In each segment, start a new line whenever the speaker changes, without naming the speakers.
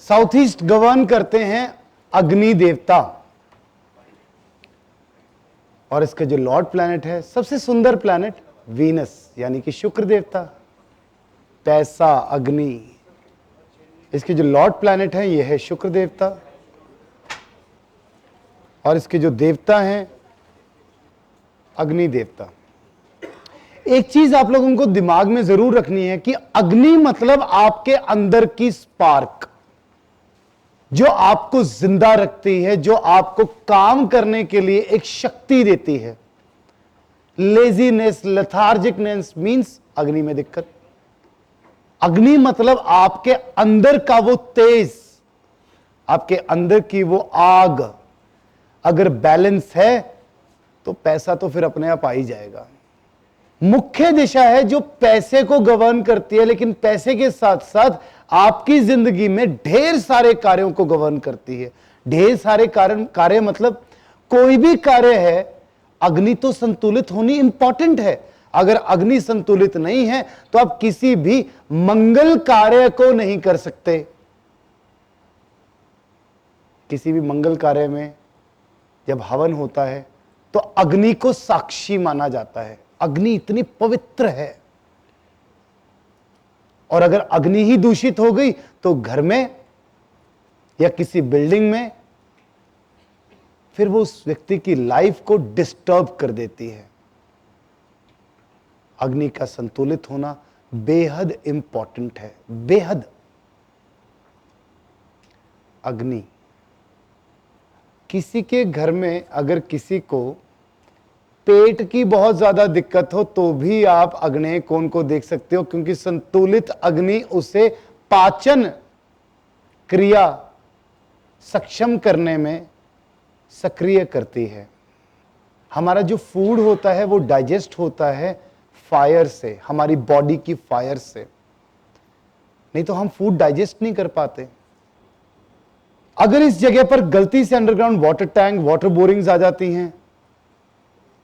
South east govern करते हैं अग्नि देवता, और इसका जो लॉर्ड प्लैनेट है, सबसे सुंदर प्लैनेट वीनस यानी कि शुक्र देवता, पैसा अग्नि, इसके जो लॉर्ड प्लैनेट है यह है शुक्र देवता, और इसके जो देवता हैं अग्नि देवता। एक चीज आप लोगों को दिमाग में जरूर रखनी है कि अग्नि मतलब आपके अंदर की स्पार्क, जो आपको जिंदा रखती है, जो आपको काम करने के लिए एक शक्ति देती है। लेजीनेस, लेथार्जिकनेस मींस अग्नि में दिक्कत। अग्नि मतलब आपके अंदर का वो तेज, आपके अंदर की वो आग अगर बैलेंस है तो पैसा तो फिर अपने आप आ ही जाएगा। मुख्य दिशा है जो पैसे को गवर्न करती है, लेकिन पैसे के साथ साथ आपकी जिंदगी में ढेर सारे कार्यों को गवर्न करती है। ढेर सारे कार्य मतलब कोई भी कार्य है, अग्नि तो संतुलित होनी इंपॉर्टेंट है। अगर अग्नि संतुलित नहीं है तो आप किसी भी मंगल कार्य को नहीं कर सकते। किसी भी मंगल कार्य में जब हवन होता है तो अग्नि को साक्षी माना जाता है। अग्नि इतनी पवित्र है, और अगर अग्नि ही दूषित हो गई तो घर में या किसी बिल्डिंग में फिर वो उस व्यक्ति की लाइफ को डिस्टर्ब कर देती है। अग्नि का संतुलित होना बेहद इंपॉर्टेंट है, बेहद। अग्नि, किसी के घर में अगर किसी को पेट की बहुत ज्यादा दिक्कत हो तो भी आप अग्नेय कोण को देख सकते हो, क्योंकि संतुलित अग्नि उसे पाचन क्रिया सक्षम करने में सक्रिय करती है। हमारा जो फूड होता है वो डाइजेस्ट होता है फायर से, हमारी बॉडी की फायर से, नहीं तो हम फूड डाइजेस्ट नहीं कर पाते। अगर इस जगह पर गलती से underground water tank, water borings आ जाती हैं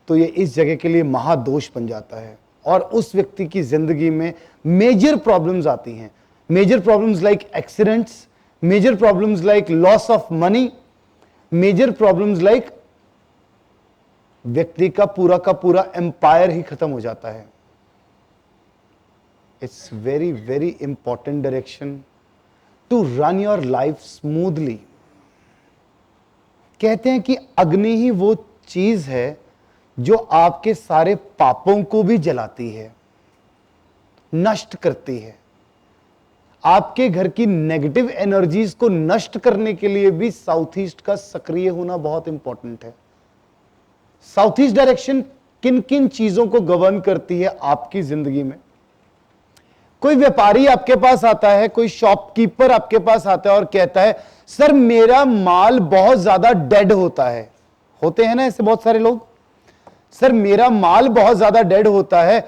तो ये इस जगह के लिए महादोष बन जाता है, और उस व्यक्ति की जिंदगी में मेजर प्रॉब्लम्स आती हैं। Major problems like accidents, major problems like loss of money, major problems like व्यक्ति का पूरा एम्पायर ही खत्म हो जाता है। It's very very important direction to run your life smoothly. कहते हैं कि अग्नि ही वो चीज है जो आपके सारे पापों को भी जलाती है, नष्ट करती है। आपके घर की नेगेटिव एनर्जीज को नष्ट करने के लिए भी साउथ ईस्ट का सक्रिय होना बहुत इंपॉर्टेंट है। साउथ ईस्ट डायरेक्शन किन किन चीजों को गवर्न करती है आपकी जिंदगी में? कोई व्यापारी आपके पास आता है, कोई शॉपकीपर आपके पास आता है और कहता है सर मेरा माल बहुत ज्यादा डेड होता है। होते हैं ना ऐसे बहुत सारे लोग, सर मेरा माल बहुत ज्यादा डेड होता है।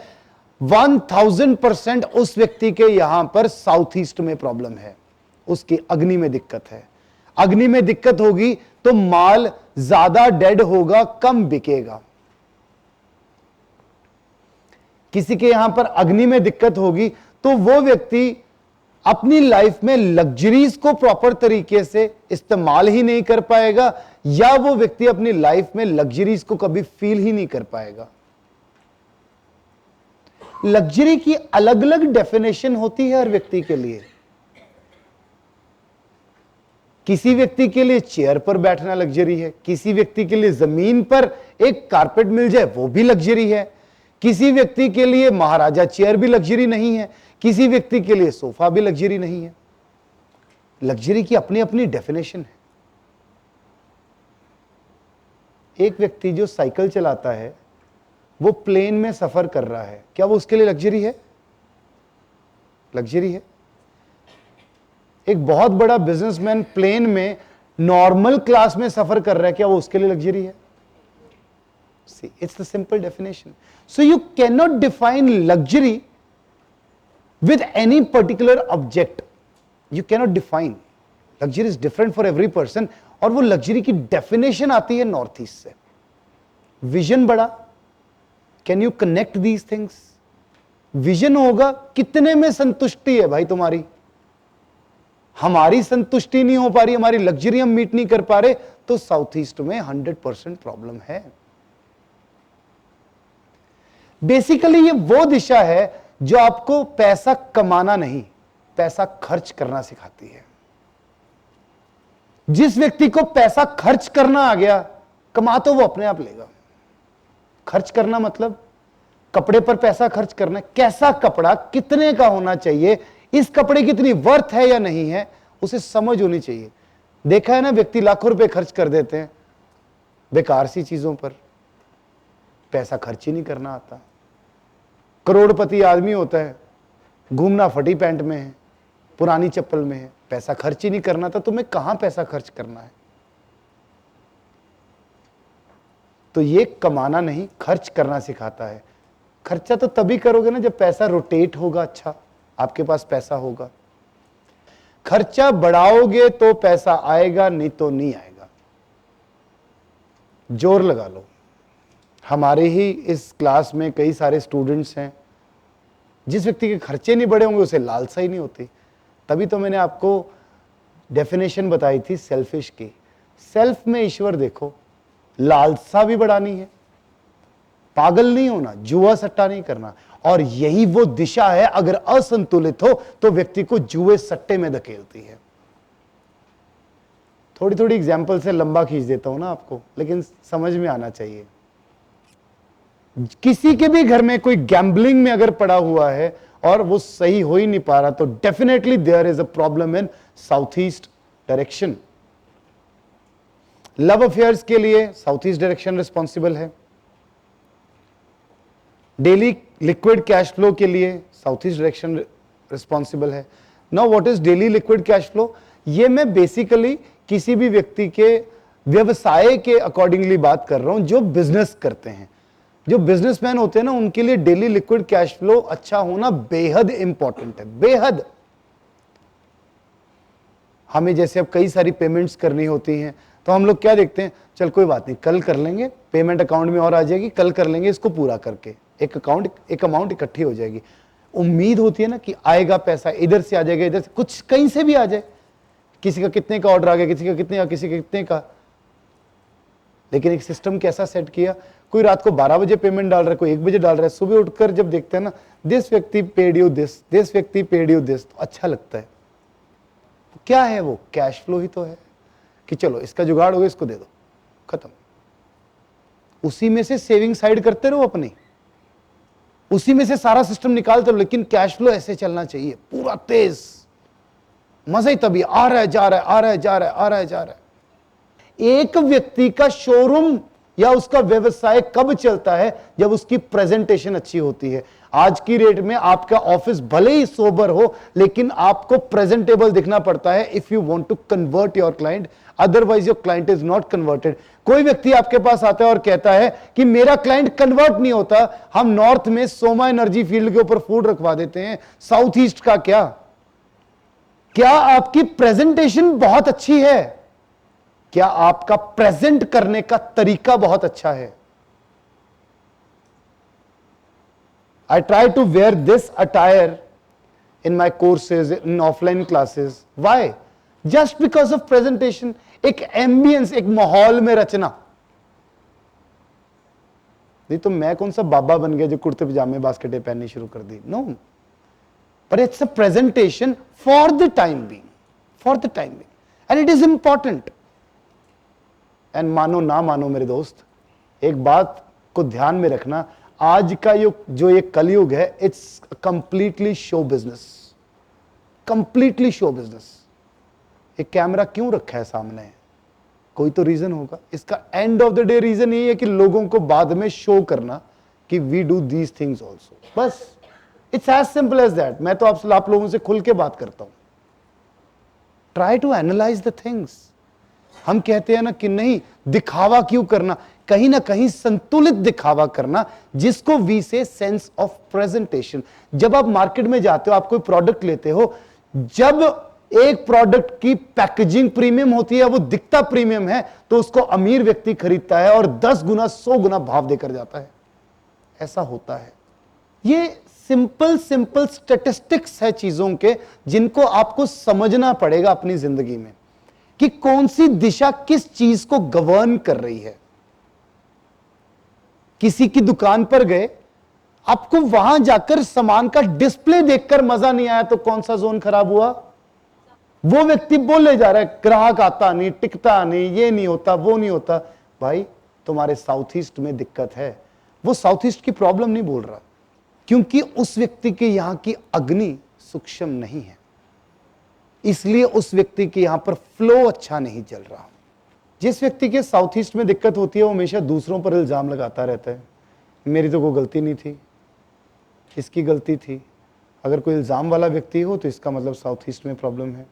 1000% उस व्यक्ति के यहां पर साउथ ईस्ट में प्रॉब्लम है, उसकी अग्नि में दिक्कत है। अग्नि में दिक्कत होगी तो माल ज्यादा डेड होगा, कम बिकेगा। किसी के यहां पर अग्नि में दिक्कत होगी तो वो व्यक्ति अपनी लाइफ में लग्जरीज को प्रॉपर तरीके से इस्तेमाल ही नहीं कर पाएगा, या वो व्यक्ति अपनी लाइफ में लग्जरीज को कभी फील ही नहीं कर पाएगा। लग्जरी की अलग अलग डेफिनेशन होती है हर व्यक्ति के लिए। किसी व्यक्ति के लिए चेयर पर बैठना लग्जरी है, किसी व्यक्ति के लिए जमीन पर एक कारपेट मिल जाए वो भी लग्जरी है, किसी व्यक्ति के लिए महाराजा चेयर भी लग्जरी नहीं है, किसी व्यक्ति के लिए सोफा भी लग्जरी नहीं है। लग्जरी की अपनी अपनी डेफिनेशन है। एक व्यक्ति जो साइकिल चलाता है वो प्लेन में सफर कर रहा है, क्या वो उसके लिए लग्जरी है? लग्जरी है। एक बहुत बड़ा बिजनेसमैन प्लेन में नॉर्मल क्लास में सफर कर रहा है, क्या वो उसके लिए लग्जरी है? See, it's the simple definition. So you cannot define luxury with any particular object. You cannot define. Luxury is different for every person. और वो लग्जरी की डेफिनेशन आती है नॉर्थ ईस्ट से। विजन बड़ा, can you connect these things? Vision होगा, कितने में संतुष्टि है भाई तुम्हारी? हमारी संतुष्टि नहीं हो पा रही, हमारी लग्जरी हम मीट नहीं कर पा रहे, तो साउथ ईस्ट में 100% प्रॉब्लम है। बेसिकली ये वो दिशा है जो आपको पैसा कमाना नहीं, पैसा खर्च करना सिखाती है। जिस व्यक्ति को पैसा खर्च करना आ गया, कमा तो वो अपने आप लेगा। खर्च करना मतलब कपड़े पर पैसा खर्च करना, कैसा कपड़ा कितने का होना चाहिए, इस कपड़े की इतनी वर्थ है या नहीं है, उसे समझ होनी चाहिए। देखा है ना, व्यक्ति लाखों रुपए खर्च कर देते हैं बेकार सी चीजों पर, पैसा खर्च ही नहीं करना आता। करोड़पति आदमी होता है, घूमना फटी पैंट में है, पुरानी चप्पल में है, पैसा खर्च ही नहीं करना था। तुम्हें कहां पैसा खर्च करना है? तो ये कमाना नहीं, खर्च करना सिखाता है। खर्चा तो तभी करोगे ना जब पैसा रोटेट होगा, अच्छा आपके पास पैसा होगा। खर्चा बढ़ाओगे तो पैसा आएगा, नहीं तो नहीं आएगा। जोर लगा लो। हमारे ही इस क्लास में कई सारे स्टूडेंट्स हैं, जिस व्यक्ति के खर्चे नहीं बढ़े होंगे उसे लालसा ही नहीं होती। तभी तो मैंने आपको डेफिनेशन बताई थी सेल्फिश की। सेल्फ में ईश्वर देखो, लालसा भी बढ़ानी है, पागल नहीं होना, जुआ सट्टा नहीं करना। और यही वो दिशा है, अगर असंतुलित हो तो व्यक्ति को जुए सट्टे में धकेलती है। थोड़ी थोड़ी एग्जाम्पल से लंबा खींच देता हूं ना आपको, लेकिन समझ में आना चाहिए। किसी के भी घर में कोई गैम्बलिंग में अगर पड़ा हुआ है और वो सही हो ही नहीं पा रहा, तो definitely there is a problem in south east direction. Love affairs के लिए साउथ ईस्ट डायरेक्शन रिस्पॉन्सिबल है। डेली लिक्विड कैश फ्लो के लिए साउथ ईस्ट डायरेक्शन रिस्पॉन्सिबल है। Now what is daily liquid cash flow? ये मैं बेसिकली किसी भी व्यक्ति के व्यवसाय के अकॉर्डिंगली बात कर रहा हूं, जो बिजनेस करते हैं। जो बिजनेसमैन होते हैं ना, उनके लिए डेली लिक्विड कैश फ्लो अच्छा होना बेहद इंपॉर्टेंट है, बेहद। हमें जैसे अब कई सारी पेमेंट्स करनी होती हैं, तो हम लोग क्या देखते हैं, चल कोई बात नहीं, कल कर लेंगे, पेमेंट अकाउंट में और आ जाएगी, कल कर लेंगे इसको पूरा करके, एक अमाउंट इकट्ठी हो जाएगी। उम्मीद होती है ना कि आएगा पैसा, इधर से आ जाएगा, इधर से, कुछ कहीं से भी आ जाए। किसी का कितने का ऑर्डर आ गया, किसी का कितने का, किसी का कितने का। लेकिन एक सिस्टम कैसा सेट किया, कोई रात को 12 बजे पेमेंट डाल रहा है, कोई 1 बजे डाल रहा है। सुबह उठकर जब देखते हैं ना, दिस व्यक्ति पेड यू दिस, दिस व्यक्ति पेड यू दिस, तो अच्छा लगता है। तो क्या है वो? कैश फ्लो ही तो है कि चलो इसका जुगाड़ हो गया, इसको दे दो, खत्म। उसी में से सेविंग साइड करते रहो अपनी, उसी में से सारा सिस्टम निकालते रहो। लेकिन कैश फ्लो ऐसे चलना चाहिए, पूरा तेज, मजा ही तभी आ रहा है, जा रहा है, आ रहा है, जा रहा है, आ रहा है, जा रहा है। एक व्यक्ति का शोरूम या उसका व्यवसाय कब चलता है? जब उसकी प्रेजेंटेशन अच्छी होती है। आज की रेट में आपका ऑफिस भले ही सोबर हो, लेकिन आपको प्रेजेंटेबल दिखना पड़ता है if you want to convert your client, otherwise your client is not converted. कोई व्यक्ति आपके पास आता है और कहता है कि मेरा क्लाइंट कन्वर्ट नहीं होता, हम नॉर्थ में सोमा एनर्जी फील्ड के ऊपर फूड रखवा देते हैं, साउथ ईस्ट का क्या? क्या आपकी प्रेजेंटेशन बहुत अच्छी है? क्या आपका प्रेजेंट करने का तरीका बहुत अच्छा है? I try to wear this attire in my courses, in offline classes. Why? Just because of presentation. एक एम्बियंस, एक माहौल में रचना। नहीं तो मैं कौन सा बाबा बन गया जो कुर्ते पजामे बास्केटें पहननी शुरू कर दी? No, but it's a presentation for the time being, for the time being, and it is important. And मानो ना मानो मेरे दोस्त, एक बात को ध्यान में रखना, आज का युग जो ये कलयुग है, it's completely show business, completely show business. एक कैमरा क्यों रखा है सामने? कोई तो रीजन होगा। इसका end of the day reason यही है कि लोगों को बाद में शो करना कि we do these things also, बस। It's as simple as that. मैं तो आप लोगों से खुल के बात करता हूं। Try to analyse the things. हम कहते हैं ना कि नहीं, दिखावा क्यों करना? कहीं ना कहीं संतुलित दिखावा करना, जिसको वी से सेंस ऑफ प्रेजेंटेशन। जब आप मार्केट में जाते हो, आप कोई प्रोडक्ट लेते हो, जब एक प्रोडक्ट की पैकेजिंग प्रीमियम होती है, वो दिखता प्रीमियम है, तो उसको अमीर व्यक्ति खरीदता है और 10 गुना 100 गुना भाव देकर जाता है। ऐसा होता है। ये सिंपल सिंपल स्टैटिस्टिक्स है चीजों के, जिनको आपको समझना पड़ेगा अपनी जिंदगी में कि कौन सी दिशा किस चीज को गवर्न कर रही है। किसी की दुकान पर गए, आपको वहां जाकर सामान का डिस्प्ले देखकर मजा नहीं आया तो कौन सा जोन खराब हुआ? वो व्यक्ति बोले जा रहा है ग्राहक आता नहीं, टिकता नहीं, ये नहीं होता, वो नहीं होता। भाई तुम्हारे साउथ ईस्ट में दिक्कत है, वो साउथ ईस्ट की प्रॉब्लम नहीं बोल रहा, क्योंकि उस व्यक्ति के यहां की अग्नि सूक्ष्म नहीं है, इसलिए उस व्यक्ति के यहां पर फ्लो अच्छा नहीं चल रहा। जिस व्यक्ति के साउथ ईस्ट में दिक्कत होती है वो हमेशा दूसरों पर इल्जाम लगाता रहता है, मेरी तो कोई गलती नहीं थी, इसकी गलती थी। अगर कोई इल्जाम वाला व्यक्ति हो तो इसका मतलब साउथ ईस्ट में प्रॉब्लम है।